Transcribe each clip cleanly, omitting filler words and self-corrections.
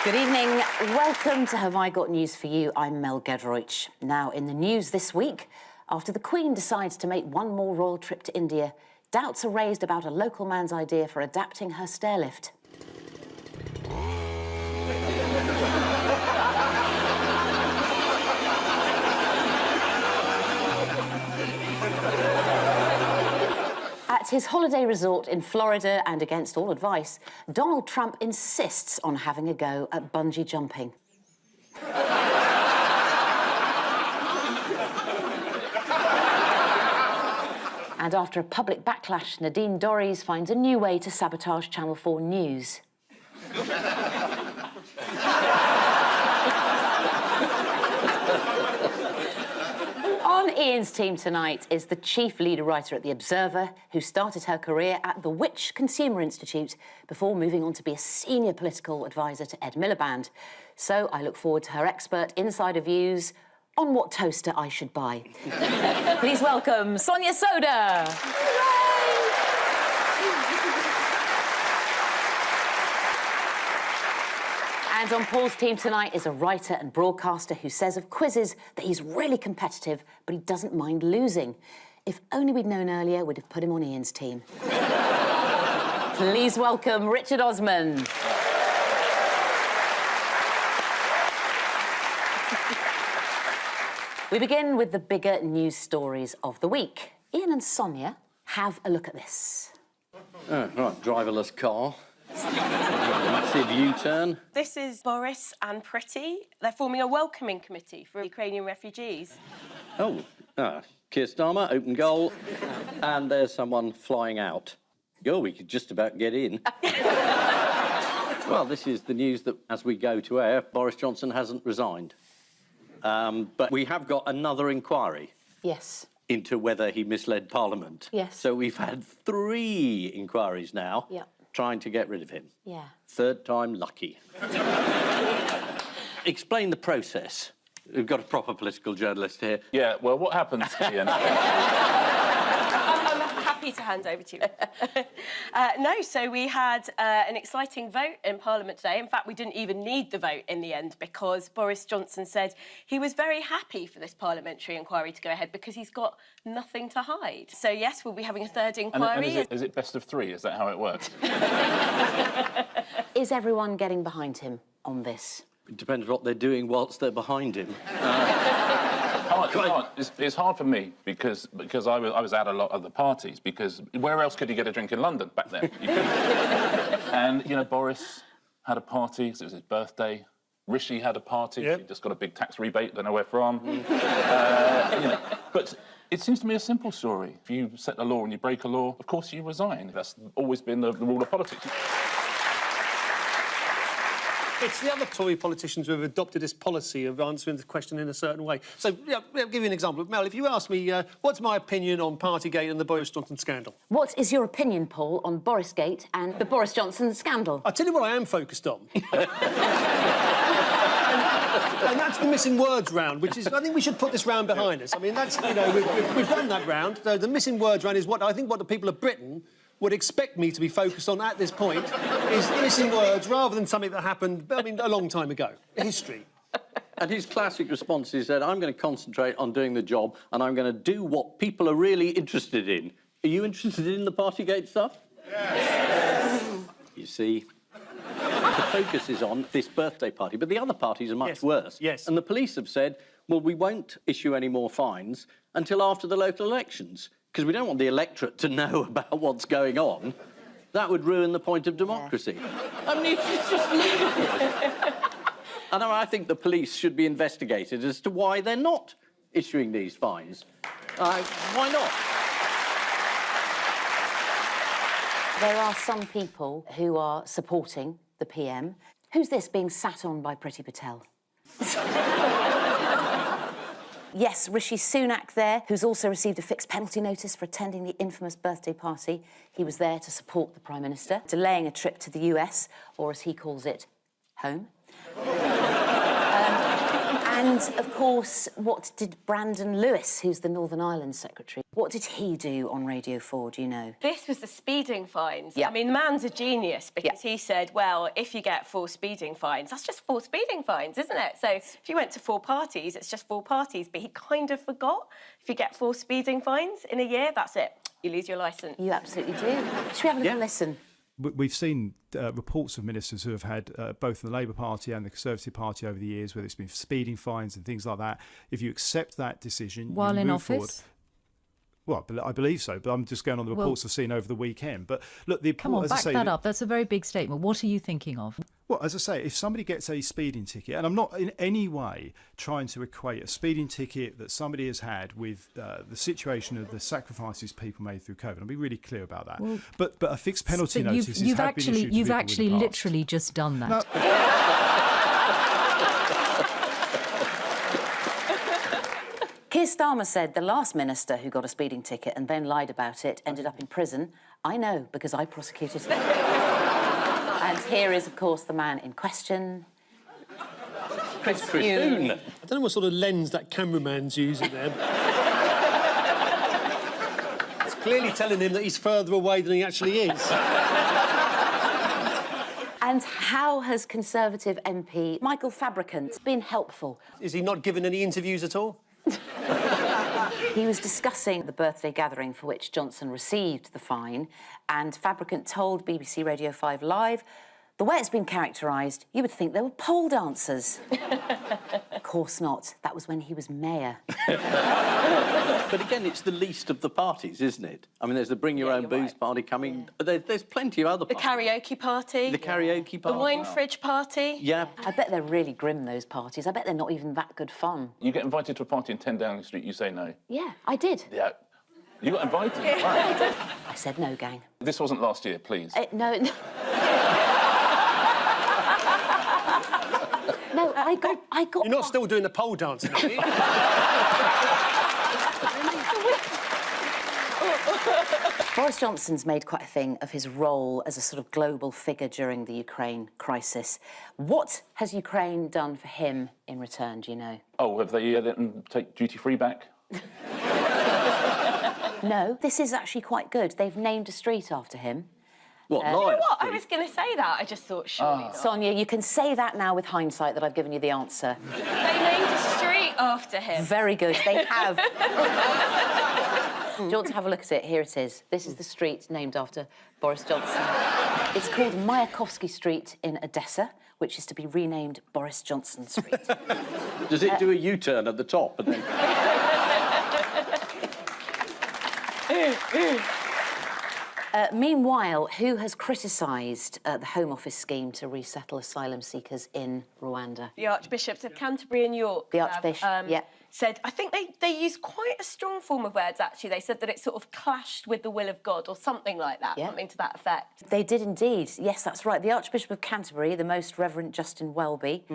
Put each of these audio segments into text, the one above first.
Good evening. Welcome to Have I Got News for You? I'm Mel Giedroyc. Now, in the news this week, after the Queen decides to make one more royal trip to India, doubts are raised about a local man's idea for adapting her stairlift. At his holiday resort in Florida, and against all advice, Donald Trump insists on having a go at bungee jumping. And after a public backlash, Nadine Dorries finds a new way to sabotage Channel 4 News. On Ian's team tonight is the chief leader writer at The Observer, who started her career at the Which Consumer Institute before moving on to be a senior political advisor to Ed Miliband. So I look forward to her expert insider views on what toaster I should buy. Please welcome Sonia Soda. And on Paul's team tonight is a writer and broadcaster who says of quizzes that he's really competitive, but he doesn't mind losing. If only we'd known earlier, we'd have put him on Ian's team. Please welcome Richard Osman. We begin with the bigger news stories of the week. Ian and Sonia, have a look at this. Right, driverless car. Massive U-turn. This is Boris and Priti. They're forming a welcoming committee for Ukrainian refugees. Oh, Keir Starmer, open goal. And there's someone flying out. Oh, we could just about get in. Well, this is the news that, as we go to air, Boris Johnson hasn't resigned. But we have got another inquiry. Yes. Into whether he misled Parliament. Yes. So we've had 3 inquiries now. Yeah. Trying to get rid of him. Yeah. Third time lucky. Explain the process. We've got a proper political journalist here. Yeah, well, what happens, Ian? I'm happy to hand over to you. So we had an exciting vote in Parliament today. In fact, we didn't even need the vote in the end because Boris Johnson said he was very happy for this parliamentary inquiry to go ahead because he's got nothing to hide. So, yes, we'll be having a third inquiry. And is it best of 3? Is that how it works? Is everyone getting behind him on this? It depends what they're doing whilst they're behind him. It's hard for me because I was at a lot of the parties, because where else could you get a drink in London back then? You couldn't. And, you know, Boris had a party, so it was his birthday. Rishi had a party. Yep. He just got a big tax rebate, don't know where from. But it seems to me a simple story. If you set a law and you break a law, of course you resign. That's always been the rule of politics. It's the other Tory politicians who have adopted this policy of answering the question in a certain way. So, I'll give you an example. Mel, if you ask me, what's my opinion on Partygate and the Boris Johnson scandal? What is your opinion, Paul, on Borisgate and the Boris Johnson scandal? I'll tell you what I am focused on. And that's the missing words round, which is, I think we should put this round behind us. I mean, that's, you know, we've done that round. So the missing words round is what I think what the people of Britain would expect me to be focused on at this point is missing words rather than something that happened, I mean, a long time ago. History. And his classic response is that I'm going to concentrate on doing the job and I'm going to do what people are really interested in. Are you interested in the Partygate stuff? Yes. You see, the focus is on this birthday party, but the other parties are much worse. Yes. And the police have said, well, we won't issue any more fines until after the local elections, because we don't want the electorate to know about what's going on. That would ruin the point of democracy. I mean, it's just ludicrous. And I think the police should be investigated as to why they're not issuing these fines. Why not? There are some people who are supporting the PM. Who's this being sat on by Priti Patel? Yes, Rishi Sunak there, who's also received a fixed penalty notice for attending the infamous birthday party. He was there to support the Prime Minister, delaying a trip to the US, or as he calls it, home. And, of course, what did Brandon Lewis, who's the Northern Ireland Secretary, what did he do on Radio 4, do you know? This was the speeding fines. Yeah. I mean, the man's a genius because he said, well, if you get 4 speeding fines, that's just 4 speeding fines, isn't it? So if you went to 4 parties, it's just 4 parties. But he kind of forgot if you get 4 speeding fines in a year, that's it. You lose your licence. You absolutely do. Should we have a little listen? We've seen reports of ministers who have had both the Labour Party and the Conservative Party over the years, where it's been speeding fines and things like that. If you accept that decision, while you in move office. forward. Well, I believe so, but I'm just going on the reports I've seen over the weekend. But look, Come on, back that up. That's a very big statement. What are you thinking of? Well, as I say, if somebody gets a speeding ticket, and I'm not in any way trying to equate a speeding ticket that somebody has had with the situation of the sacrifices people made through COVID. I'll be really clear about that. Well, but a fixed penalty but notice you've have been issued to you've people actually in the past. literally just done that. No. Keir Starmer said the last minister who got a speeding ticket and then lied about it ended up in prison. I know, because I prosecuted him. And here is, of course, the man in question. Chris Huhne. I don't know what sort of lens that cameraman's using there. It's clearly telling him that he's further away than he actually is. And how has Conservative MP Michael Fabricant been helpful? Is he not giving any interviews at all? He was discussing the birthday gathering for which Johnson received the fine, and Fabricant told BBC Radio 5 Live, the way it's been characterised, you would think they were pole dancers. Of course not. That was when he was mayor. But again, it's the least of the parties, isn't it? I mean, there's the Bring Your Own Booze party coming. There's plenty of other The parties. karaoke party. The karaoke The party. wine fridge party. Yeah. I bet they're really grim, those parties. I bet they're not even that good fun. You get invited to a party in 10 Downing Street, you say no. Yeah, I did. Yeah. You got invited. Right. I said no, gang. This wasn't last year, please. No. No, I got... You're not still doing the pole dancing, are you? Boris Johnson's made quite a thing of his role as a sort of global figure during the Ukraine crisis. What has Ukraine done for him in return, do you know? Oh, have they let them take duty-free back? No, this is actually quite good. They've named a street after him. What, You know liars? what? I was going to say that. I just thought, surely not. Sonia, you can say that now with hindsight that I've given you the answer. They named a street after him. Very good, they have. Do you want to have a look at it? Here it is. This is the street named after Boris Johnson. It's called Mayakovsky Street in Odessa, which is to be renamed Boris Johnson Street. Does it do a U-turn at the top and then... Meanwhile, who has criticised the Home Office scheme to resettle asylum seekers in Rwanda? The Archbishops of Canterbury and York. The have, Archbishop, yeah. Said, I think they used quite a strong form of words, actually. They said that it sort of clashed with the will of God or something like that, Yeah. something to that effect. They did indeed. Yes, that's right. The Archbishop of Canterbury, the Most Reverend Justin Welby.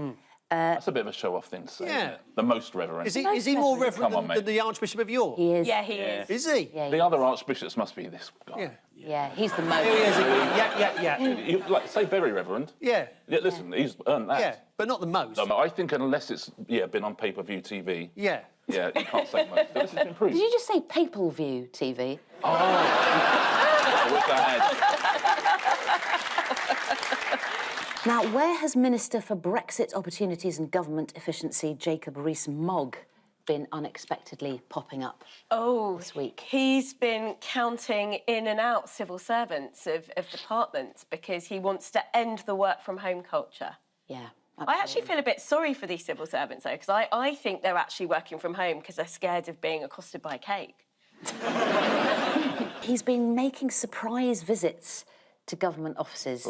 That's a bit of a show-off thing to say. Yeah. The most reverend. Is he more reverend Come on, than mate. the Archbishop of York? He is. Yeah, he is. Is he? Yeah, The other archbishops must be this guy. Yeah. yeah, he's the most. Here he is again. Yeah. You, like, say very reverend. Yeah. Yeah, listen, he's earned that. Yeah, but not the most. No, I think unless it's, been on pay-per-view TV, Yeah. you can't say much. But this has been proved. Did you just say Papal View TV? I wish I had. Now, where has Minister for Brexit Opportunities and Government Efficiency, Jacob Rees-Mogg, been unexpectedly popping up this week? He's been counting in and out civil servants of departments because he wants to end the work-from-home culture. Yeah. I actually feel a bit sorry for these civil servants, though, because I think they're actually working from home because they're scared of being accosted by a cake. He's been making surprise visits to government offices.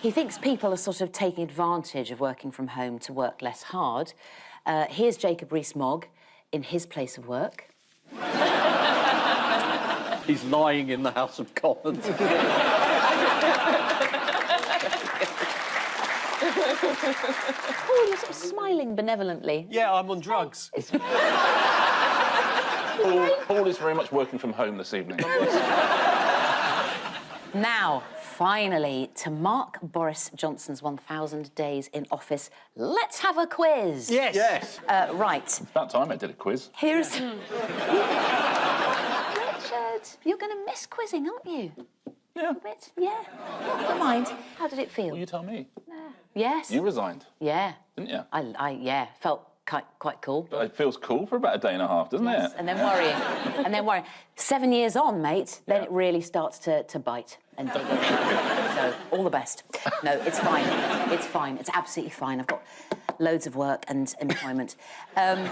He thinks people are sort of taking advantage of working from home to work less hard. Here's Jacob Rees-Mogg in his place of work. He's lying in the House of Commons. Oh, you're sort of smiling benevolently. Yeah, I'm on drugs. Paul is very much working from home this evening. Now, finally, to mark Boris Johnson's 1,000 days in office, let's have a quiz. Yes. Yes. Right. About time I did a quiz. Here's... Richard, you're going to miss quizzing, aren't you? Yeah. A bit? Yeah. Never mind. How did it feel? Well, you tell me. Yes? You resigned, Yeah. didn't you? Yeah, felt quite cool. It feels cool for about a day and a half, doesn't it? And then worrying. And then worrying. 7 years on, mate, then it really starts to bite. And dig in. So, all the best. No, it's fine. It's fine. It's absolutely fine. I've got loads of work and employment. No,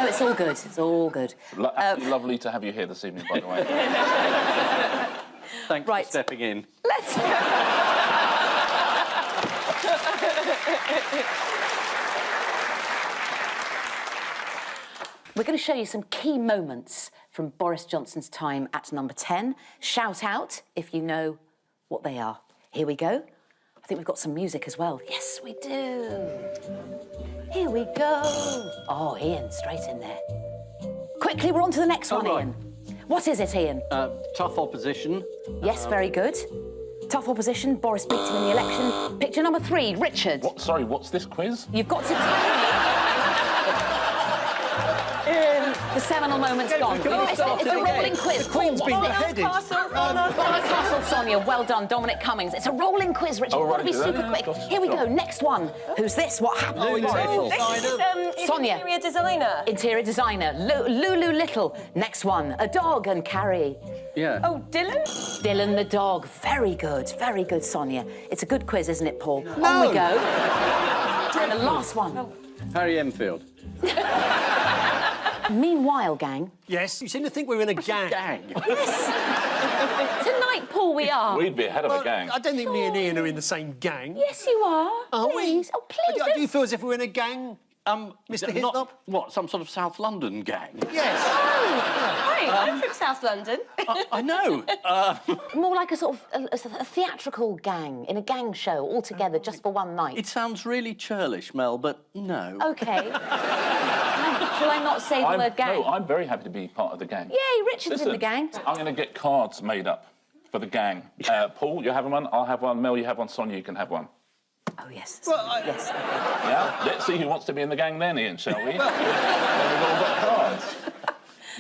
it's all good. It's all good. Absolutely lovely to have you here this evening, by the way. Thanks Right. for stepping in. Let's... We're going to show you some key moments from Boris Johnson's time at number 10. Shout out if you know what they are. Here we go. I think we've got some music as well. Yes, we do. Here we go. Oh, Ian, straight in there. Quickly, we're on to the next one, right. Ian. What is it, Ian? Tough opposition. Yes, very good. Tough opposition, Boris beat him in the election. Picture number 3, Richard. What? Sorry, what's this quiz? You've got to tell me. The seminal moment's gone. It's a rolling quiz. Queen's been beheaded. Castle, Sonia, well done. Dominic Cummings. It's a rolling quiz, Richard. Oh, You've got to right, be is it? super Yeah, quick. gosh, Here we go. gosh. Next one. Who's this? What happened? This Sonia. is interior designer. Interior designer. Lulu Little. Next one. A dog and Carrie. Yeah. Oh, Dylan? Dylan the dog. Very good, Sonia. It's a good quiz, isn't it, Paul? No. On we go. And the last one. Harry Enfield. Meanwhile, gang. Yes, you seem to think we're in a gang. Gang. Tonight, Paul, we are. We'd be ahead of Well, a gang. I don't think me and Ian are in the same gang. Yes, you are. Are Please. we? Oh, please. Do you feel as if we're in a gang? Mr. Not, Hislop? what, some sort of South London gang? Yes. Right, I'm from South London. I know. More like a sort of a theatrical gang, in a gang show, all together, just for one night. It sounds really churlish, Mel, but no. OK. Shall I not say the word gang? No, I'm very happy to be part of the gang. Yay, Richard's in the gang. I'm going to get cards made up for the gang. Paul, you having one? I'll have one. Mel, you have one. Sonia, you can have one. Oh, yes. Well, Yes. Yeah? Let's see who wants to be in the gang then, Ian, shall we? Then we've all got cards.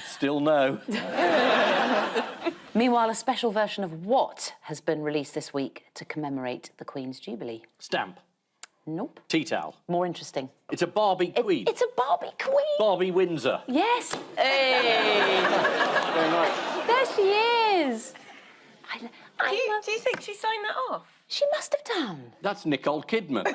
Still no. Meanwhile, a special version of what has been released this week to commemorate the Queen's Jubilee? Stamp. Nope. Tea towel. More interesting. It's a Barbie Queen. It's a Barbie Queen. Barbie Windsor. Yes. Hey. Very nice. There she is. Do you think she signed that off? She must have done. That's Nicole Kidman.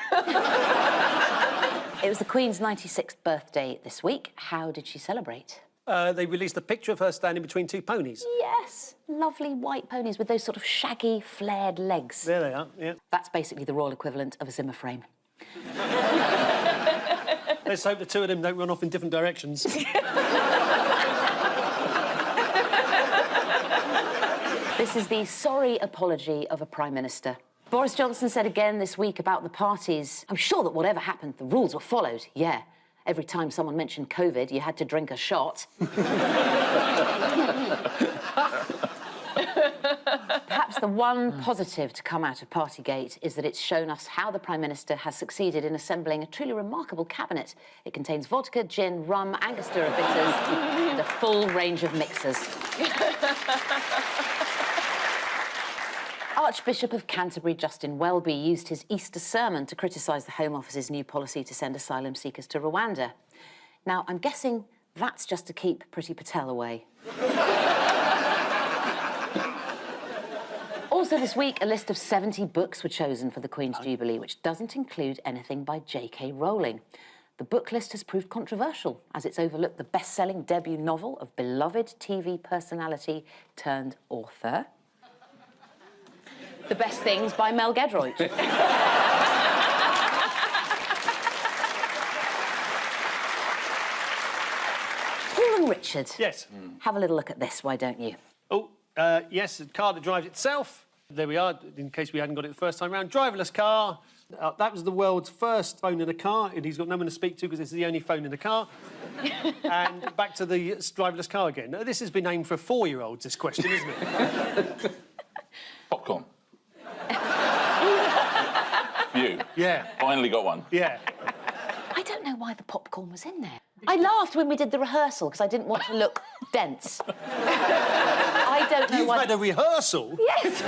It was the Queen's 96th birthday this week. How did she celebrate? They released a picture of her standing between two ponies. Yes, lovely white ponies with those sort of shaggy, flared legs. There they are, yeah. That's basically the royal equivalent of a Zimmer frame. Let's hope the two of them don't run off in different directions. This is the sorry apology of a Prime Minister. Boris Johnson said again this week about the parties. I'm sure that whatever happened, the rules were followed. Yeah. Every time someone mentioned COVID, you had to drink a shot. Perhaps the one positive to come out of Partygate is that it's shown us how the Prime Minister has succeeded in assembling a truly remarkable cabinet. It contains vodka, gin, rum, Angostura bitters, and a full range of mixers. Archbishop of Canterbury Justin Welby used his Easter sermon to criticise the Home Office's new policy to send asylum seekers to Rwanda. Now, I'm guessing that's just to keep Priti Patel away. Also this week, a list of 70 books were chosen for the Queen's Jubilee, which doesn't include anything by J.K. Rowling. The book list has proved controversial, as it's overlooked the best-selling debut novel of beloved TV personality turned author. The Best Things by Mel Giedroyc. Paul and Richard. Yes. Have a little look at this, why don't you? Oh, yes, a car that drives itself. There we are, in case we hadn't got it the first time round. Driverless car. That was the world's first phone in a car, and he's got no one to speak to because this is the only phone in the car. And back to the driverless car again. Now, this has been aimed for 4-year-olds, this question, isn't it? Popcorn. You. Yeah. Finally got one. Yeah. I don't know why the popcorn was in there. I laughed when we did the rehearsal because I didn't want to look dense. I don't know You've why... had a rehearsal? Yes!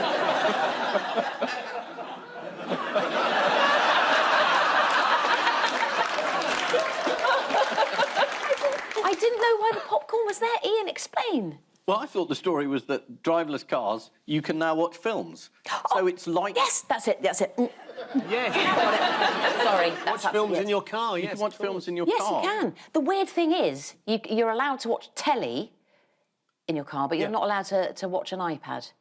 I didn't know why the popcorn was there. Ian, explain. Well, I thought the story was that driverless cars, you can now watch films. So it's like... Yes, that's it, that's it. Yes. Sorry. Watch films in your car, You yes. can watch films in your Yes, car. you can. The weird thing is, you're allowed to watch telly in your car, but you're Yeah. not allowed to watch an iPad.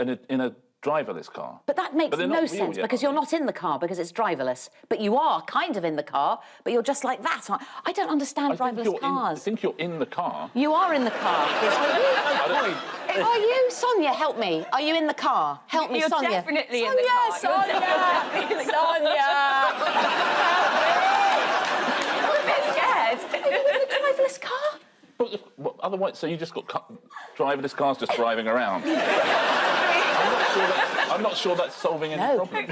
In a driverless car. But that makes they're no not real sense yet, because are you're they? not in the car because it's driverless. But you are kind of in the car, but you're just like that. I don't understand driverless I cars. think you're in the car. You are in the car. Point. Are you? Sonia, help me. Are you in the car? Help me, You're Sonia. definitely in the car. Sonia! Sonia! I'm a bit scared. Are you in the driverless car? But otherwise, so you just got driverless cars just driving around. I'm not sure that's solving any problem.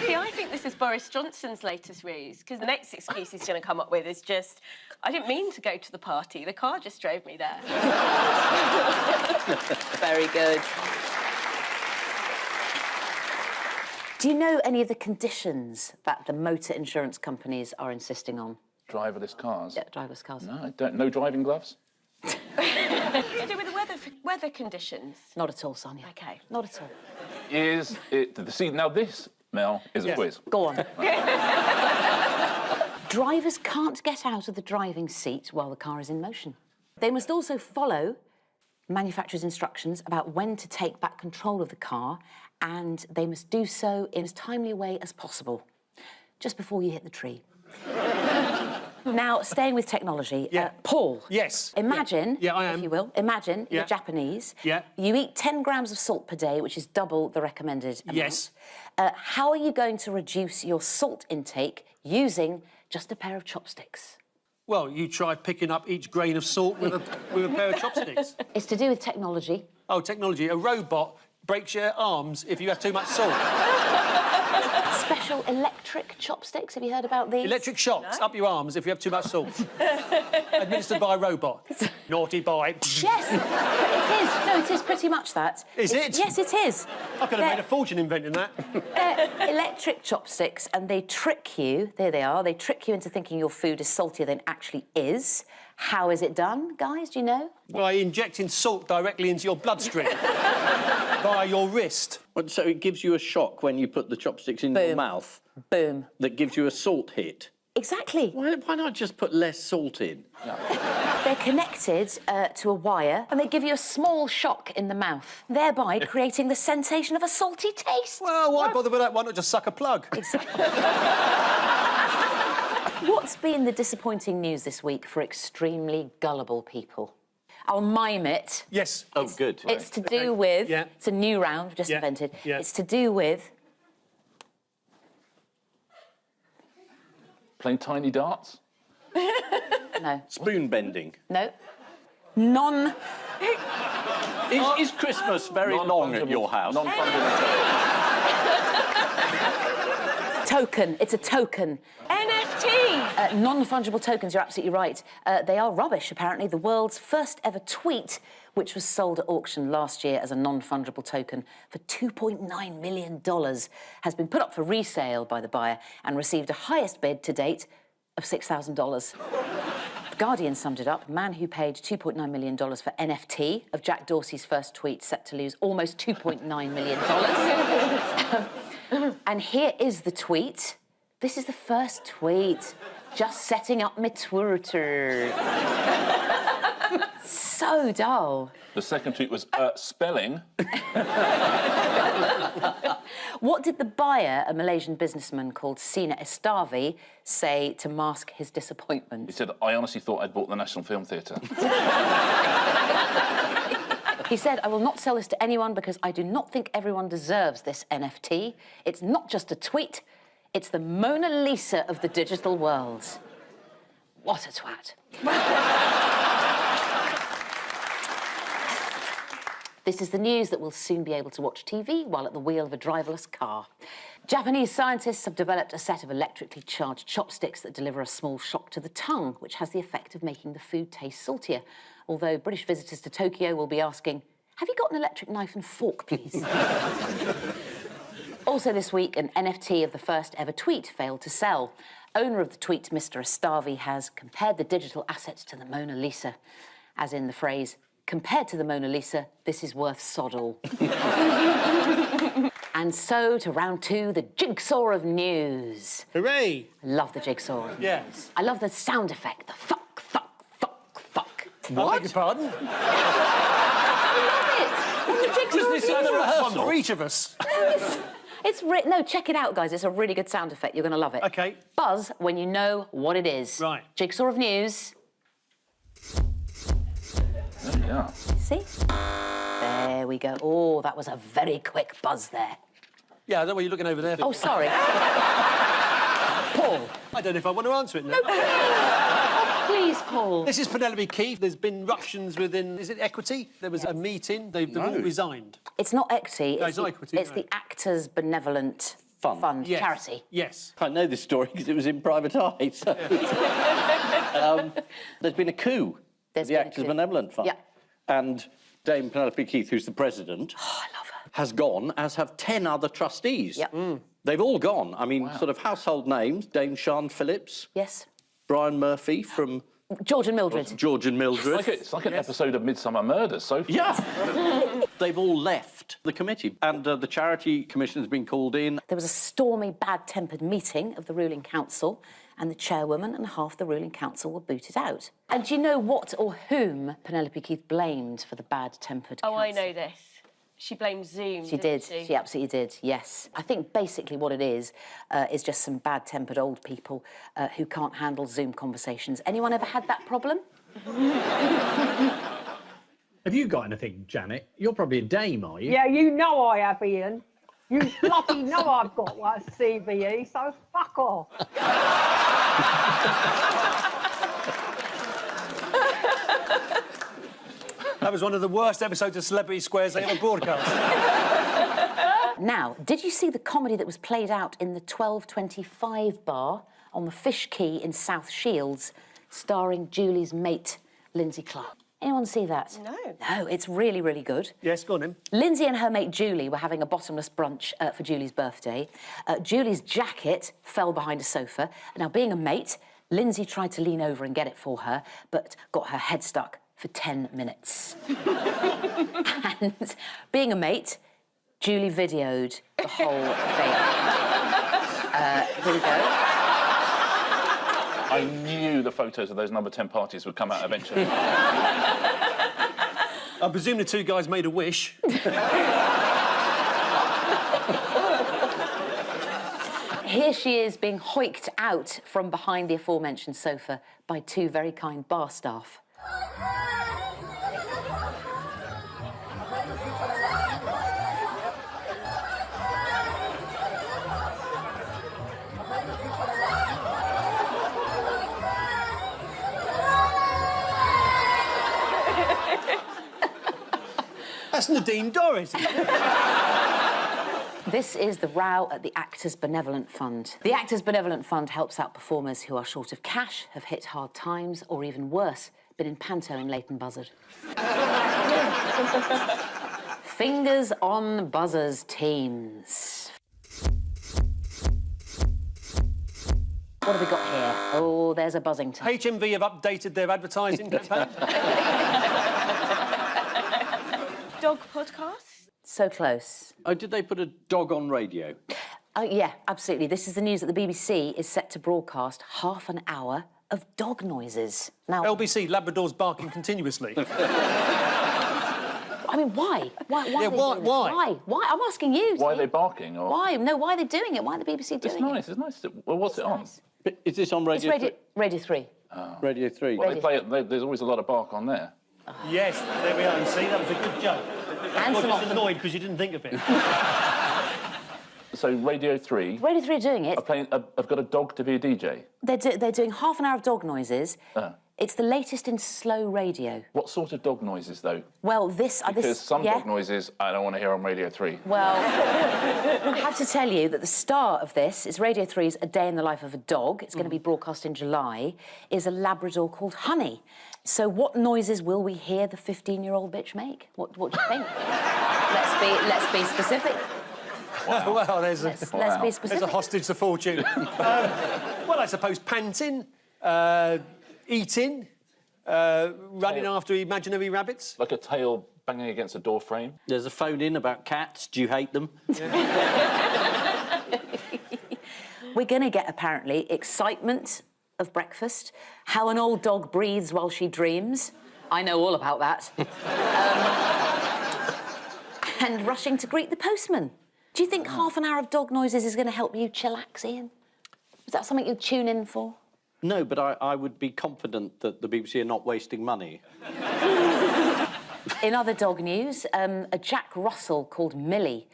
See, I think this is Boris Johnson's latest ruse, because the next excuse he's going to come up with is just, I didn't mean to go to the party, the car just drove me there. Very good. Do you know any of the conditions that the motor insurance companies are insisting on? Driverless cars? Yeah, driverless cars. No, I don't. No driving gloves? To do with the weather conditions. Not at all, Sonia. OK. Not at all. Is it... See, now this, Mel, is a quiz. Go on. Drivers can't get out of the driving seat while the car is in motion. They must also follow manufacturer's instructions about when to take back control of the car, and they must do so in as timely a way as possible, just before you hit the tree. Now, staying with technology, Paul. Yes. Imagine, Yeah, I am. if you will, imagine Yeah. you're Japanese. Yeah. You eat 10 grams of salt per day, which is double the recommended amount. Yes. How are you going to reduce your salt intake using just a pair of chopsticks? Well, you try picking up each grain of salt with a pair of chopsticks. It's to do with technology. Oh, technology. A robot breaks your arms if you have too much salt. Special electric chopsticks, have you heard about these? Electric shocks up your arms if you have too much salt. Administered by a robot. Naughty boy. Yes, but it is. No, it is pretty much that. Is it? Yes, it is. I could have made a fortune inventing that. They're electric chopsticks, and they trick you. There they are. They trick you into thinking your food is saltier than it actually is. How is it done, guys? Do you know? By injecting salt directly into your bloodstream. Via your wrist. Well, so it gives you a shock when you put the chopsticks in your Boom. mouth Boom. that gives you a salt hit. Exactly. Why not just put less salt in? They're connected to a wire, and they give you a small shock in the mouth, thereby creating the sensation of a salty taste. Well, why bother with that? Why not just suck a plug? What's been the disappointing news this week for extremely gullible people? I'll mime it. Yes. Oh, good. It's to do with... Yeah. It's a new round we've just Yeah. invented. Yeah. It's to do with... Playing tiny darts? No. Spoon bending. No. Is Christmas very long at your house? Token. It's a token. NFT! Non-fungible tokens, you're absolutely right. They are rubbish, apparently. The world's first ever tweet, which was sold at auction last year as a non-fungible token for $2.9 million, has been put up for resale by the buyer and received a highest bid to date of $6,000. The Guardian summed it up. Man who paid $2.9 million for NFT of Jack Dorsey's first tweet set to lose almost $2.9 million. And here is the tweet. This is the first tweet. Just setting up my Twitter. So dull. The second tweet was spelling. What did the buyer, a Malaysian businessman called Sina Estavi, say to mask his disappointment? He said, I honestly thought I'd bought the National Film Theatre. He said, I will not sell this to anyone because I do not think everyone deserves this NFT. It's not just a tweet, it's the Mona Lisa of the digital world. What a twat. This is the news that we'll soon be able to watch TV while at the wheel of a driverless car. Japanese scientists have developed a set of electrically charged chopsticks that deliver a small shock to the tongue, which has the effect of making the food taste saltier. Although British visitors to Tokyo will be asking, have you got an electric knife and fork, please? Also this week, an NFT of the first ever tweet failed to sell. Owner of the tweet, Mr. Astavi, has compared the digital asset to the Mona Lisa. As in the phrase, compared to the Mona Lisa, this is worth sod all. And so to round 2, the jigsaw of news. Hooray! I love the jigsaw of Yeah. news. I love the sound effect, the fuck, fuck, fuck, fuck. I beg your pardon? I love it. The jigsaw This of is news. a rehearsal for each of us. No, check it out, guys. It's a really good sound effect. You're going to love it. OK. Buzz when you know what it is. Right. Jigsaw of news. There we are. See? There we go. Oh, that was a very quick buzz there. Yeah, I don't know what you're looking over there for. Oh, sorry. Paul. I don't know if I want to answer it now. Oh, please, Paul. This is Penelope Keith. There's been ructions within, is it Equity? There was a meeting. They've all resigned. It's not equity. No, it's not equity, It's no. the Actors Benevolent Fund, Yes. charity. Yes. I know this story because it was in private eye. So. There's been a coup. There's the been a Actors coup. Benevolent Fund. Yeah. And Dame Penelope Keith, who's the president, Oh, I love her. has gone, as have 10 other trustees. Yep. They've all gone. I mean, sort of household names. Dame Sian Phillips, Yes. Brian Murphy from George and Mildred. George and Mildred. It's like an episode of Midsummer Murders so far. Yeah. They've all left the committee, and the charity commission has been called in. There was a stormy, bad-tempered meeting of the ruling council, and the chairwoman and half the ruling council were booted out. And do you know what or whom Penelope Keith blamed for the bad-tempered Oh, council? I know this. She blamed Zoom. She didn't did. She absolutely did, yes. I think basically what it is just some bad-tempered old people who can't handle Zoom conversations. Anyone ever had that problem? Have you got anything, Janet? You're probably a dame, are you? Yeah, you know I have, Ian. You bloody know I've got one CVE, so fuck off. That was one of the worst episodes of Celebrity Squares they ever broadcast. Now, did you see the comedy that was played out in the 1225 bar on the Fish Quay in South Shields, starring Julie's mate, Lindsay Clark? Anyone see that? No. No, it's really, really good. Yes, go on in. Lindsay and her mate Julie were having a bottomless brunch for Julie's birthday. Julie's jacket fell behind a sofa. Now, being a mate, Lindsay tried to lean over and get it for her, but got her head stuck for 10 minutes. And being a mate, Julie videoed the whole thing. Here we go. I knew the photos of those number 10 parties would come out eventually. I presume the two guys made a wish. Here she is being hoiked out from behind the aforementioned sofa by two very kind bar staff. That's Nadine Dorrit. This is the row at the Actors Benevolent Fund. The Actors Benevolent Fund helps out performers who are short of cash, have hit hard times, or even worse, been in panto in Leighton Buzzard. Fingers on buzzers, teams. What have we got here? Oh, there's a Buzzington. HMV have updated their advertising campaign. Dog podcast? So close. Oh, did they put a dog on radio? Yeah, absolutely. This is the news that the BBC is set to broadcast half an hour of dog noises. Now, LBC, Labradors barking continuously. I mean, why? Why? Yeah, are they why- doing this? why? Why? I'm asking you. Why are Steve. they barking? Or... Why? No, why are they doing it? Why are the BBC doing It's nice, it's nice. Well, what's it on? nice. Is this on it? It's Radio Radio 3. Radio 3? Well, they play it, there's always a lot of bark on there. Yes, there we are. You see, that was a good joke. And You're some just often. annoyed because you didn't think of it. So Radio 3 Radio 3 are doing it. I've got a dog to be a DJ. They're doing half an hour of dog noises It's the latest in slow radio. What sort of dog noises, though? Well, this... Because some yeah? dog noises I don't want to hear on Radio 3. Well, I have to tell you that the star of this is Radio 3's A Day in the Life of a Dog. It's going to be broadcast in July. Is a Labrador called Honey. So what noises will we hear the 15-year-old bitch make? What do you think? Let's be specific. Well, Let's be specific. there's a hostage to fortune. Well, I suppose panting, eating, running after imaginary rabbits. Like a tail banging against a door frame. There's a phone in about cats. Do you hate them? We're going to get, apparently, excitement of breakfast, how an old dog breathes while she dreams. I know all about that. And rushing to greet the postman. Do you think half an hour of dog noises is going to help you chillax, Ian? Is that something you'd tune in for? No, but I would be confident that the BBC are not wasting money. In other dog news, a Jack Russell called Millie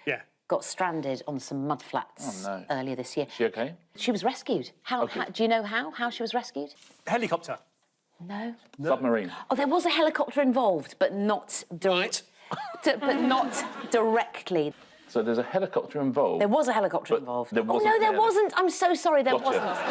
got stranded on some mudflats earlier this year. Is she OK? She was rescued. How do you know how she was rescued? Helicopter. No. Submarine. Oh, there was a helicopter involved, but not... Right. but not directly. So there's a helicopter involved? There was a helicopter involved. There wasn't. Oh, no, there wasn't. I'm so sorry, there wasn't. There wasn't.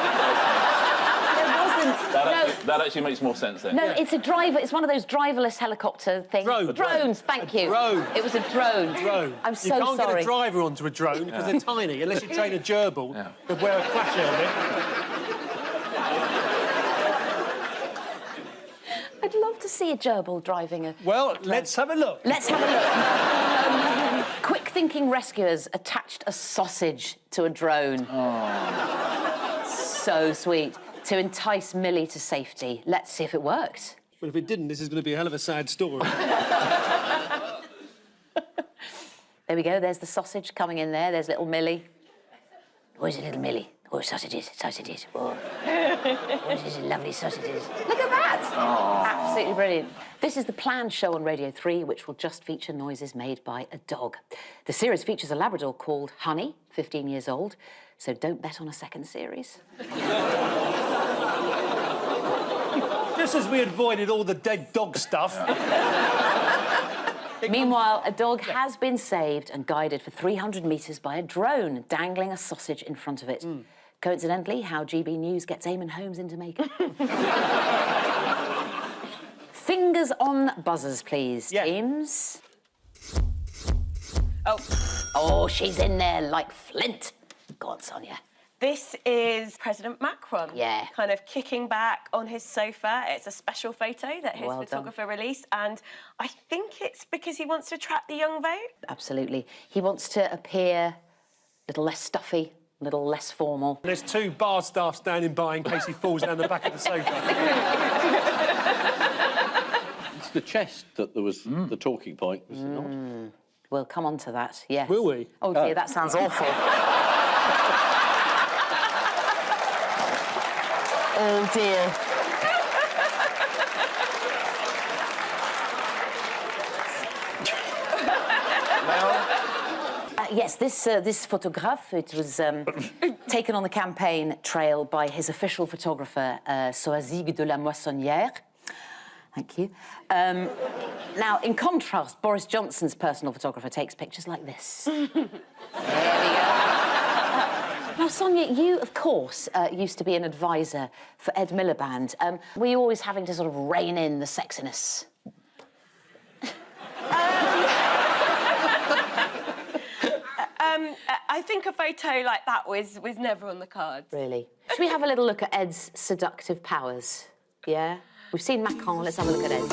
That actually makes more sense then. No, it's a driver. It's one of those driverless helicopter things. Drones, thank you. Drone. It was a drone. Drone. I'm so sorry. You can't get a driver onto a drone because they're tiny, unless you train a gerbil to wear a crash helmet. I'd love to see a gerbil driving a... Well, let's have a look. Let's have a look. Quick-thinking rescuers attached a sausage to a drone. Oh. So sweet. To entice Millie to safety. Let's see if it worked. Well, if it didn't, this is going to be a hell of a sad story. There we go. There's the sausage coming in there. There's little Millie. Where's the little Millie? Oh, sausages, sausages. Oh, these are lovely sausages. Look at that! Oh. Absolutely brilliant. This is the planned show on Radio 3, which will just feature noises made by a dog. The series features a Labrador called Honey, 15 years old, so don't bet on a second series. Just as we avoided all the dead dog stuff. Meanwhile, a dog has been saved and guided for 300 metres by a drone, dangling a sausage in front of it. Coincidentally, how GB News gets Eamon Holmes into makeup. Fingers on buzzers, please, teams. Oh, she's in there like flint. Go on, Sonia. This is President Macron. Yeah. Kind of kicking back on his sofa. It's a special photo that his photographer released, and I think it's because he wants to attract the young vote. Absolutely. He wants to appear a little less stuffy, a little less formal. There's two bar staff standing by in case he falls down the back of the sofa. It's the chest that there was the talking point, was it not? We'll come on to that, yes. Will we? Oh, dear, that sounds awful. Oh, dear. Yes, this photograph, it was taken on the campaign trail by his official photographer, Soazig de la Moissonnière. Thank you. Now, in contrast, Boris Johnson's personal photographer takes pictures like this. There we go. Now, Sonia, you, of course, used to be an advisor for Ed Miliband. Were you always having to sort of rein in the sexiness? I think a photo like that was never on the cards. Really? Should we have a little look at Ed's seductive powers? Yeah? We've seen Macron, let's have a look at Ed.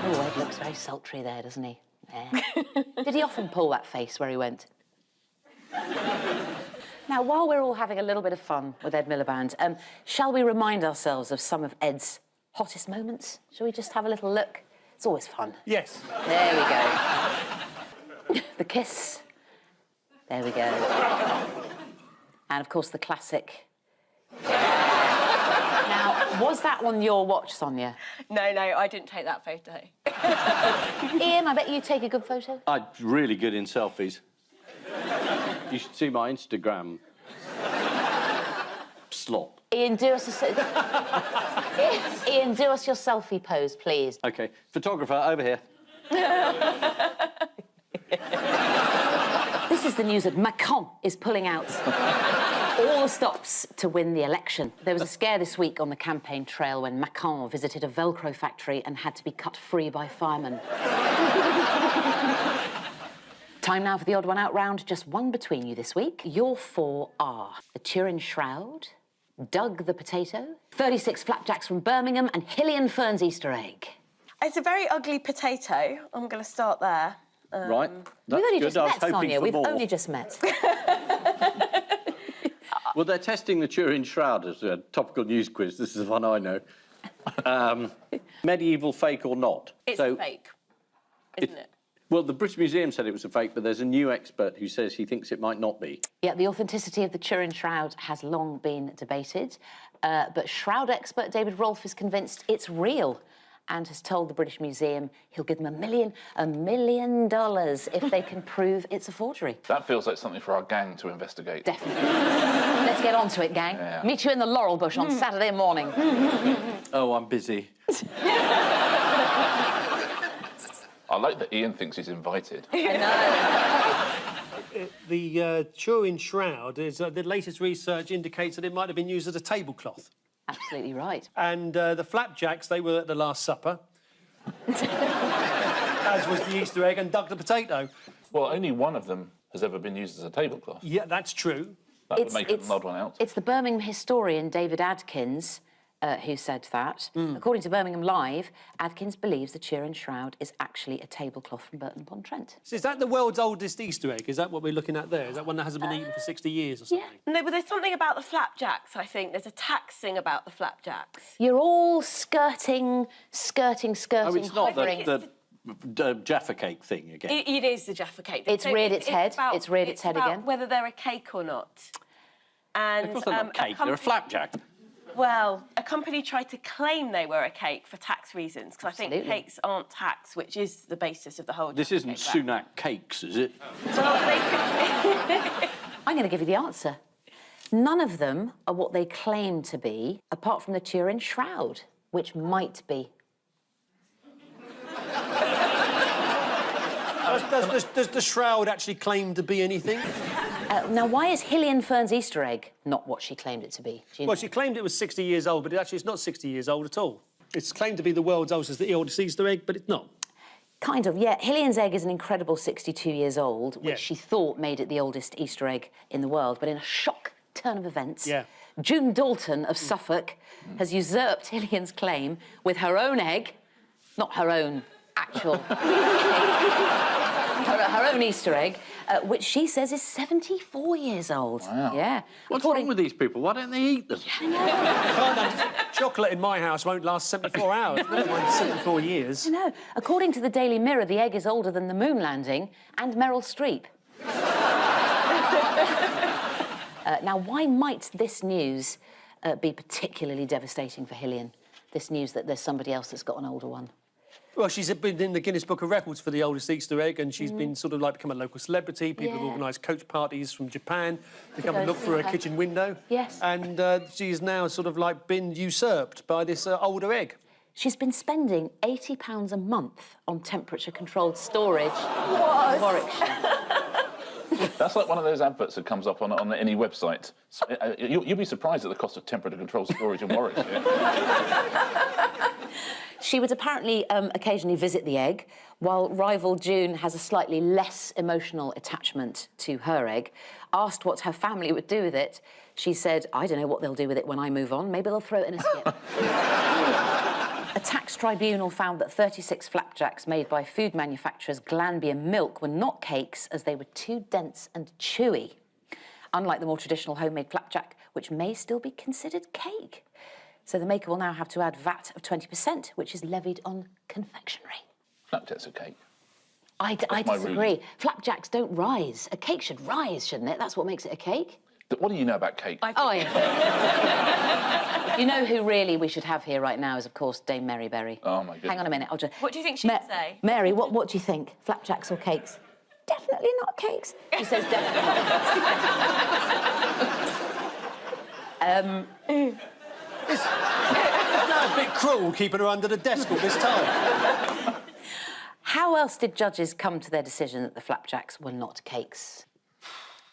Oh, Ed looks very sultry there, doesn't he? Yeah. Did he often pull that face where he went? Now, while we're all having a little bit of fun with Ed Miliband, shall we remind ourselves of some of Ed's hottest moments? Shall we just have a little look? It's always fun. Yes. There we go. The kiss. There we go. And, of course, the classic... Now, was that on your watch, Sonia? No, I didn't take that photo. Ian, I bet you take a good photo. I'm really good in selfies. You should see my Instagram. Slop. Ian, do us Ian, do us your selfie pose, please. OK. Photographer, over here. This is the news that Macron is pulling out all the stops to win the election. There was a scare this week on the campaign trail when Macron visited a Velcro factory and had to be cut free by firemen. Time now for the odd one out round. Just one between you this week. Your four are the Turin Shroud, Doug the Potato, 36 Flapjacks from Birmingham, and Hillian Fern's Easter egg. It's a very ugly potato. I'm going to start there. Right. We've only That's just good. I was met, hoping Sonia. for We've more. only just met. Well, they're testing the Turin Shroud as a topical news quiz. This is the one I know. Medieval fake or not? It's a fake, isn't it? Well, the British Museum said it was a fake, but there's a new expert who says he thinks it might not be. Yeah, the authenticity of the Turin Shroud has long been debated, but shroud expert David Rolfe is convinced it's real and has told the British Museum he'll give them $1 million if they can prove it's a forgery. That feels like something for our gang to investigate. Definitely. Let's get on to it, gang. Yeah. Meet you in the laurel bush on Saturday morning. Oh, I'm busy. I like that Ian thinks he's invited. I know. The Turin Shroud is the latest research indicates that it might have been used as a tablecloth. Absolutely right. And the Flapjacks, they were at the Last Supper, as was the Easter egg and Doug the Potato. Well, only one of them has ever been used as a tablecloth. Yeah, that's true. That would make an odd one out. It's the Birmingham historian David Adkins who said that. According to Birmingham Live, Adkins believes the Turin Shroud is actually a tablecloth from Burton-upon-Trent. So is that the world's oldest Easter egg? Is that what we're looking at there? Is that one that hasn't been eaten for 60 years or something? Yeah. No, but there's something about the Flapjacks, I think. There's a taxing about the Flapjacks. You're all skirting. Oh, it's not hovering. the Jaffa cake thing again. It is the Jaffa cake. It's reared its head. It's reared its head about again. whether they're a cake or not. And Of course they're not cake, they're a flapjack. Well, a company tried to claim they were a cake for tax reasons, because I think Absolutely. cakes aren't taxed, which is the basis of the whole. This isn't Jaffa cake Sunak cakes, is it? Well, they I'm going to give you the answer. None of them are what they claim to be, apart from the Turin Shroud, which might be. Does the Shroud actually claim to be anything? Now, why is Hillian Fern's Easter egg not what she claimed it to be? Do you Well, know? she claimed it was 60 years old, but it's not 60 years old at all. It's claimed to be the world's oldest Easter egg, but it's not. Kind of, yeah. Hillian's egg is an incredible 62 years old, which Yeah. she thought made it the oldest Easter egg in the world. But in a shock turn of events, Yeah. June Dalton of Suffolk has usurped Hillian's claim with her own egg, not her own actual her own Easter egg, which she says is 74 years old. Wow. Yeah. What's wrong with these people? Why don't they eat them? Chocolate in my house won't last 74 hours, never mind 74 years. No. According to the Daily Mirror, the egg is older than the moon landing and Meryl Streep. Now, why might this news be particularly devastating for Hillian? This news that there's somebody else that's got an older one. Well, she's been in the Guinness Book of Records for the oldest Easter egg, and she's been sort of like become a local celebrity. People have Yeah. organised coach parties from Japan to come and go look through her see her. kitchen window. Yes. And she's now sort of like been usurped by this older egg. She's been spending £80 a month on temperature-controlled storage in Warwickshire. That's like one of those adverts that comes up on any website. You'll be surprised at the cost of temperature-controlled storage in Warwickshire. She would apparently occasionally visit the egg, while rival June has a slightly less emotional attachment to her egg. Asked what her family would do with it, she said, I don't know what they'll do with it when I move on. Maybe they'll throw it in a skip. A tax tribunal found that 36 flapjacks made by food manufacturers Glanbia Milk were not cakes as they were too dense and chewy, unlike the more traditional homemade flapjack, which may still be considered cake. So the maker will now have to add VAT of 20%, which is levied on confectionery. Flapjack's a cake. I my disagree. ruling. Flapjacks don't rise. A cake should rise, shouldn't it? That's what makes it a cake. What do you know about cake? Oh, yeah. You know who really we should have here right now is, of course, Dame Mary Berry. Oh, my goodness. Hang on a minute, I'll just... What do you think she'd say? Mary, what do you think? Flapjacks or cakes? Definitely not cakes. She says definitely not cakes. Isn't that a bit cruel, keeping her under the desk all this time? How else did judges come to their decision that the flapjacks were not cakes?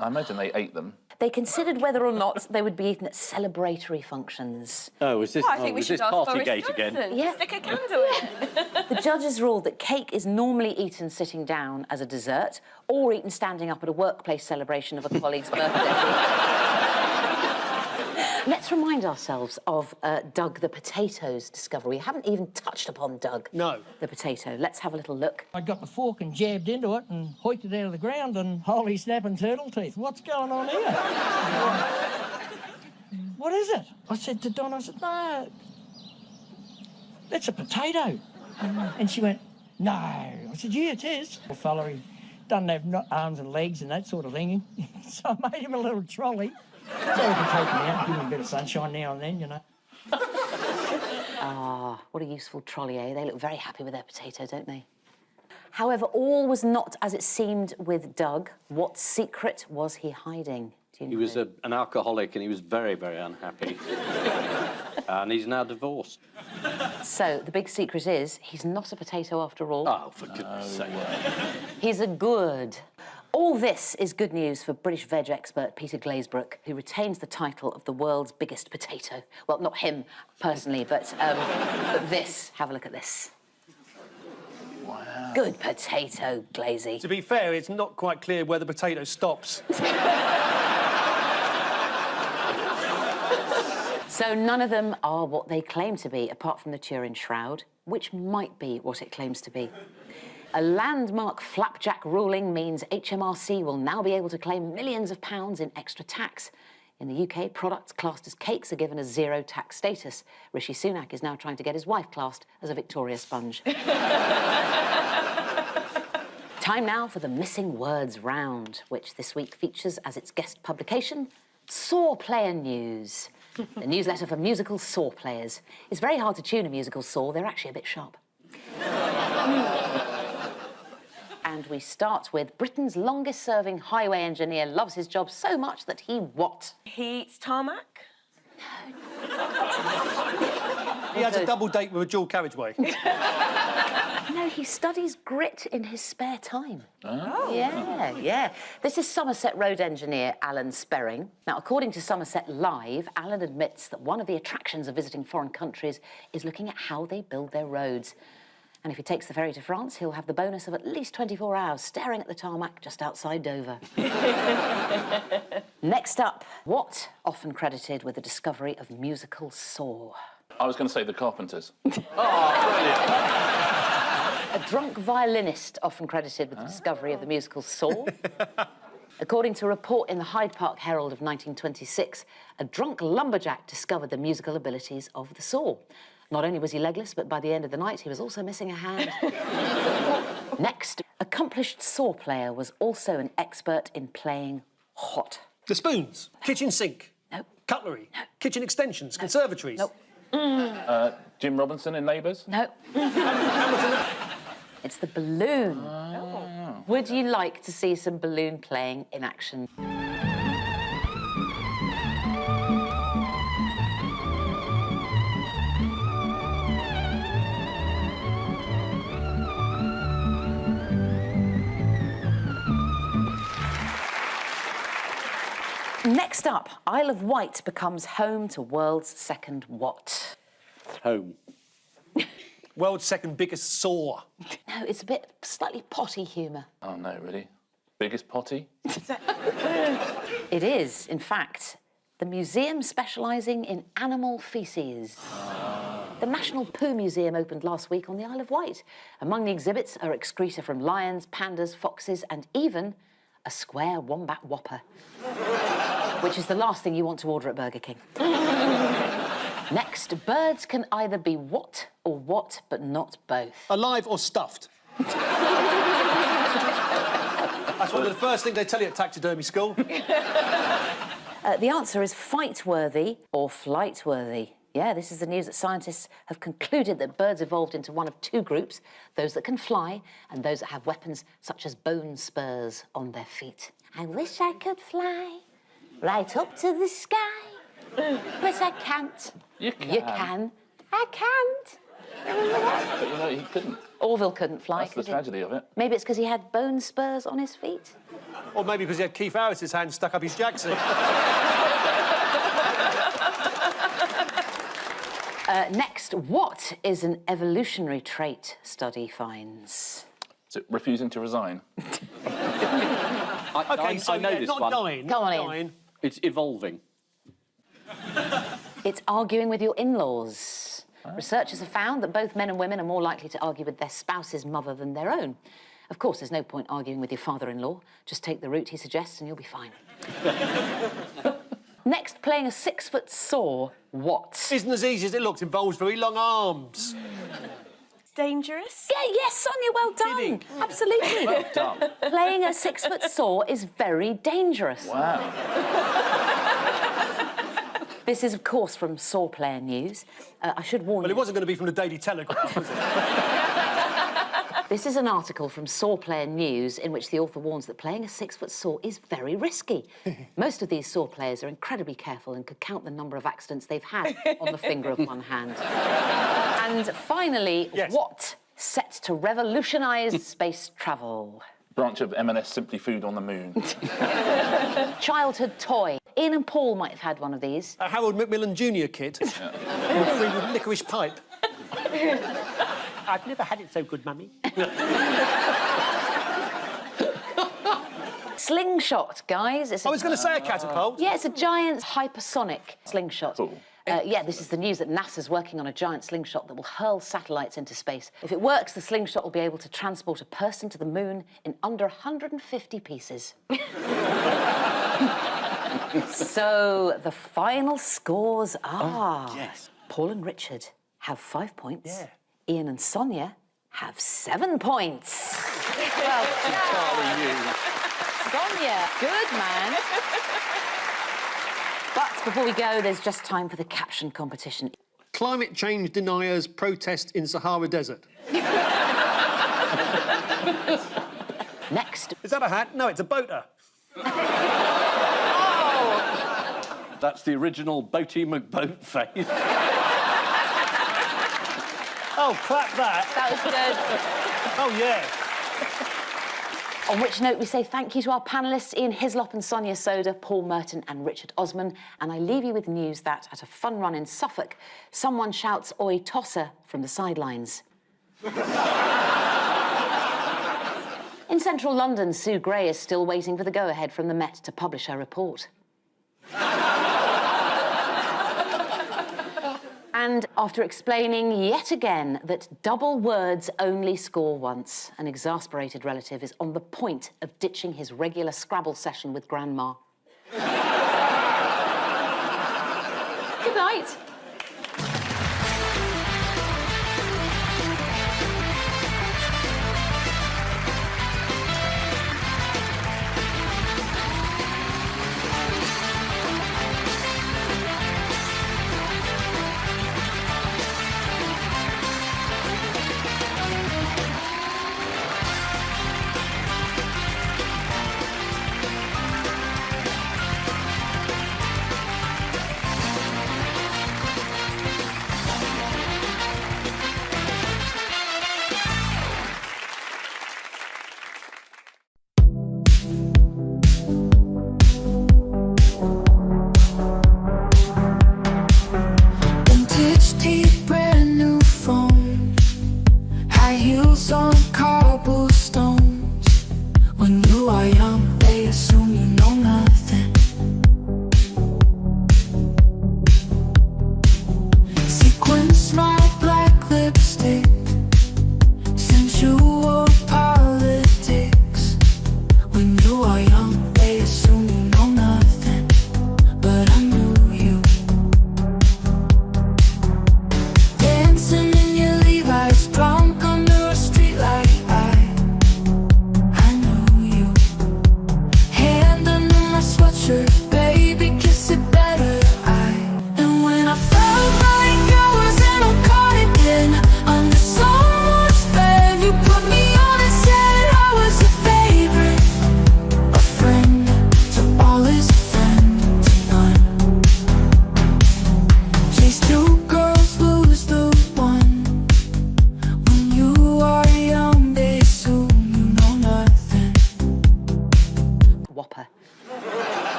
I imagine they ate them. They considered whether or not they would be eaten at celebratory functions. Oh, was this, Well, I think we was should this ask Boris Partygate Johnson. again? Yeah. Stick a candle in it. The judges ruled that cake is normally eaten sitting down as a dessert or eaten standing up at a workplace celebration of a colleague's birthday. Let's remind ourselves of Doug the potato's discovery. We haven't even touched upon Doug No. the potato. Let's have a little look. I got the fork and jabbed into it and hoiked it out of the ground and holy snapping turtle teeth. What's going on here? What is it? I said to Don, I said, no, that's a potato. And she went, no. I said, yeah, it is. The fella, he doesn't have arms and legs and that sort of thing. So I made him a little trolley. So we can take him out and give him a bit of sunshine now and then, you know. Ah, what a useful trolley, eh? They look very happy with their potato, don't they? However, all was not as it seemed with Doug. What secret was he hiding? Do you know? He was an alcoholic and he was very, very unhappy. And he's now divorced. So, the big secret is he's not a potato after all. Oh, for goodness sake. He's a good. All this is good news for British veg expert Peter Glazebrook, who retains the title of the world's biggest potato. Well, not him personally, but this. Have a look at this. Wow. Good potato, Glazy. To be fair, it's not quite clear where the potato stops. So none of them are what they claim to be, apart from the Turin Shroud, which might be what it claims to be. A landmark flapjack ruling means HMRC will now be able to claim millions of pounds in extra tax. In the UK, products classed as cakes are given a zero tax status. Rishi Sunak is now trying to get his wife classed as a Victoria Sponge. Time now for the Missing Words round, which this week features as its guest publication, Saw Player News, the newsletter for musical saw players. It's very hard to tune a musical saw, they're actually a bit sharp. And we start with Britain's longest-serving highway engineer loves his job so much that he what? He eats tarmac. He has a double date with a dual carriageway. No, he studies grit in his spare time. Oh. Yeah. This is Somerset Road engineer Alan Sperring. Now, according to Somerset Live, Alan admits that one of the attractions of visiting foreign countries is looking at how they build their roads. And if he takes the ferry to France, he'll have the bonus of at least 24 hours staring at the tarmac just outside Dover. Next up, what often credited with the discovery of musical saw? I was going to say the Carpenters. A drunk violinist often credited with the discovery of the musical saw. According to a report in the Hyde Park Herald of 1926, a drunk lumberjack discovered the musical abilities of the saw. Not only was he legless, but by the end of the night, he was also missing a hand. Next, accomplished saw player was also an expert in playing what? The spoons, kitchen sink, Nope. cutlery, kitchen extensions, conservatories. Nope. Jim Robinson in Neighbours? No. It's the balloon. Oh. Would you like to see some balloon playing in action? Next up, Isle of Wight becomes home to world's second what? Home. World's second biggest saw. No, it's a bit slightly potty humour. Oh, no, really? Biggest potty? It is, in fact, the museum specialising in animal faeces. The National Poo Museum opened last week on the Isle of Wight. Among the exhibits are excreta from lions, pandas, foxes, and even a square wombat whopper, which is the last thing you want to order at Burger King. Next, birds can either be what or what, but not both. Alive or stuffed? That's one of the first things they tell you at taxidermy school. The answer is fight-worthy or flight-worthy. Yeah, this is the news that scientists have concluded that birds evolved into one of two groups, those that can fly and those that have weapons such as bone spurs on their feet. I wish I could fly right up to the sky, but I can't. You can. You can. I can't. But you know, he couldn't. Orville couldn't fly. That's the tragedy of it. Maybe it's because he had bone spurs on his feet. Or maybe because he had Keith Harris's hand stuck up his jacksuit. Next, what is an evolutionary trait study finds? Is it refusing to resign? I know this not one. dying. Go on, not Ian. dying. It's evolving. It's arguing with your in-laws. Researchers have found that both men and women are more likely to argue with their spouse's mother than their own. Of course, there's no point arguing with your father-in-law. Just take the route he suggests and you'll be fine. Next, playing a 6-foot saw. What? Isn't as easy as it looks. Involves very long arms. Dangerous? Yeah, yes, Sonia, well done. Kidding. Absolutely. Well done. Playing a 6-foot saw is very dangerous. Wow. This is, of course, from Saw Player News. I should warn Well, you. it wasn't going to be from the Daily Telegraph, was it? This is an article from Saw Player News in which the author warns that playing a 6-foot saw is very risky. Most of these saw players are incredibly careful and could count the number of accidents they've had on the finger of one hand. And finally, Yes. what set to revolutionise space travel? Branch of M&S Simply Food on the moon. Childhood toy. Ian and Paul might have had one of these. A Harold Macmillan Jr. kit. Or free with licorice pipe. I've never had it so good, Mummy. Slingshot, guys. I was going to say a catapult. Yeah, it's a giant hypersonic slingshot. Cool. Yeah, this is the news that NASA's working on a giant slingshot that will hurl satellites into space. If it works, the slingshot will be able to transport a person to the moon in under 150 pieces. So the final scores are... yes. Paul and Richard have 5 points. Yeah. Ian and Sonia have 7 points. Well done. Sonia, good man. But before we go, there's just time for the caption competition. Climate change deniers protest in Sahara Desert. Next. Is that a hat? No, it's a boater. That's the original Boaty McBoat face. Oh, clap that. That was good. Oh, yeah. On which note, we say thank you to our panellists, Ian Hislop and Sonia Soda, Paul Merton and Richard Osman. And I leave you with news that, at a fun run in Suffolk, someone shouts "Oi, tosser" from the sidelines. In central London, Sue Gray is still waiting for the go-ahead from the Met to publish her report. And after explaining yet again that double words only score once, an exasperated relative is on the point of ditching his regular Scrabble session with Grandma. Good night.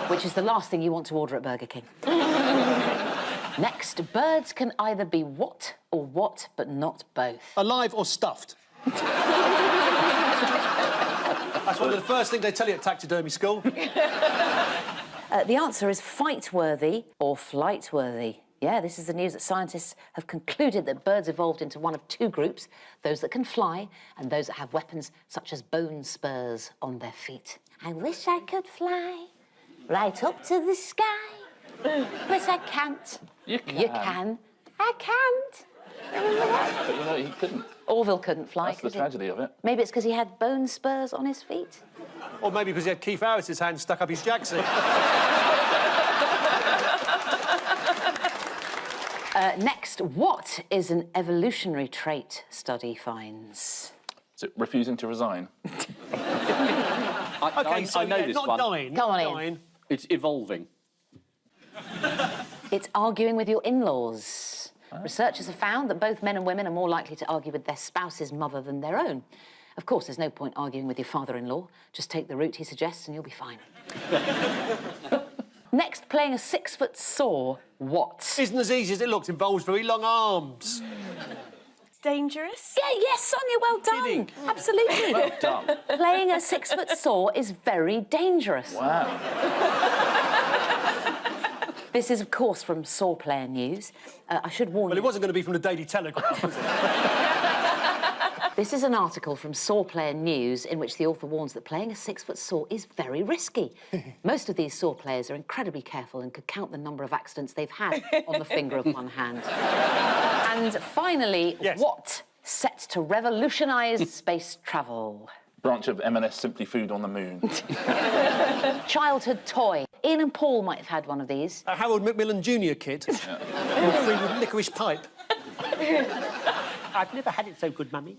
which is the last thing you want to order at Burger King. Next, birds can either be what or what, but not both. Alive or stuffed? That's one of the first things they tell you at taxidermy school. The answer is fight-worthy or flight-worthy. Yeah, this is the news that scientists have concluded that birds evolved into one of two groups, those that can fly and those that have weapons such as bone spurs on their feet. I wish I could fly right up to the sky, but I can't. You can. You can. I can't. But you know, he couldn't. Orville couldn't fly. That's the tragedy of it. Maybe it's because he had bone spurs on his feet. Or maybe because he had Keith Harris's hand stuck up his jacksuit. Next, what is an evolutionary trait study finds? Is it refusing to resign? I know this not one. dying. Come on not in. dying. It's evolving. It's arguing with your in-laws. Researchers have found that both men and women are more likely to argue with their spouse's mother than their own. Of course, there's no point arguing with your father-in-law. Just take the route he suggests and you'll be fine. Next, playing a 6-foot saw. What? Isn't as easy as it looks. Involves very long arms. Dangerous? Yeah, yes, Sonia, well done. Kidding. Absolutely. Well done. Playing a 6-foot saw is very dangerous. Wow. This is, of course, from Saw Player News. I should warn Well, you. it wasn't going to be from the Daily Telegraph, was it? This is an article from Saw Player News in which the author warns that playing a 6-foot saw is very risky. Most of these saw players are incredibly careful and could count the number of accidents they've had on the finger of one hand. And finally, yes. What set to revolutionise space travel? Branch of M&S Simply Food on the moon. Childhood toy. Ian and Paul might have had one of these. A Harold Macmillan Jr. kit. Free with licorice pipe. I've never had it so good, Mummy.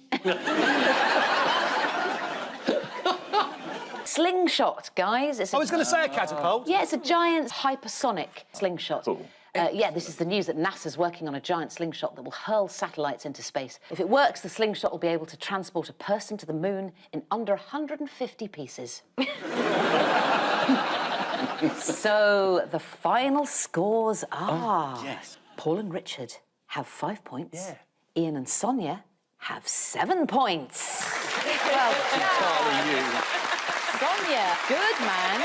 Slingshot, guys. I was going to say a catapult. Yeah, it's a giant hypersonic slingshot. Cool. Yeah, this is the news that NASA's working on a giant slingshot that will hurl satellites into space. If it works, the slingshot will be able to transport a person to the moon in under 150 pieces. So the final scores are... yes. Paul and Richard have 5 points. Yeah. Ian and Sonia have 7 points. Well done. Sonia, good man.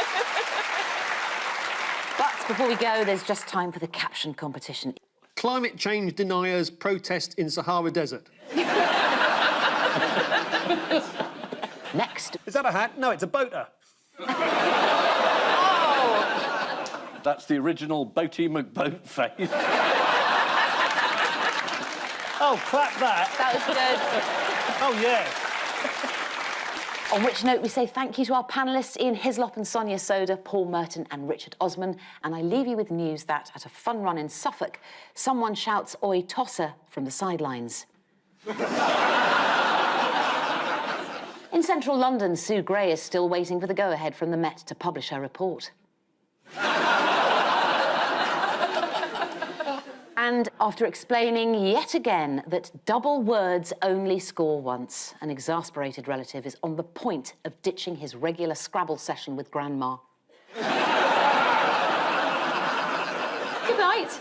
But before we go, there's just time for the caption competition. Climate change deniers protest in Sahara Desert. Next. Is that a hat? No, it's a boater. That's the original Boaty McBoat face. Oh, clap that. That was good. Oh, yeah. On which note, we say thank you to our panellists, Ian Hislop and Sonia Soda, Paul Merton and Richard Osman. And I leave you with news that, at a fun run in Suffolk, someone shouts "Oi, tosser" from the sidelines. In central London, Sue Gray is still waiting for the go-ahead from the Met to publish her report. And after explaining yet again that double words only score once, an exasperated relative is on the point of ditching his regular Scrabble session with Grandma. Good night.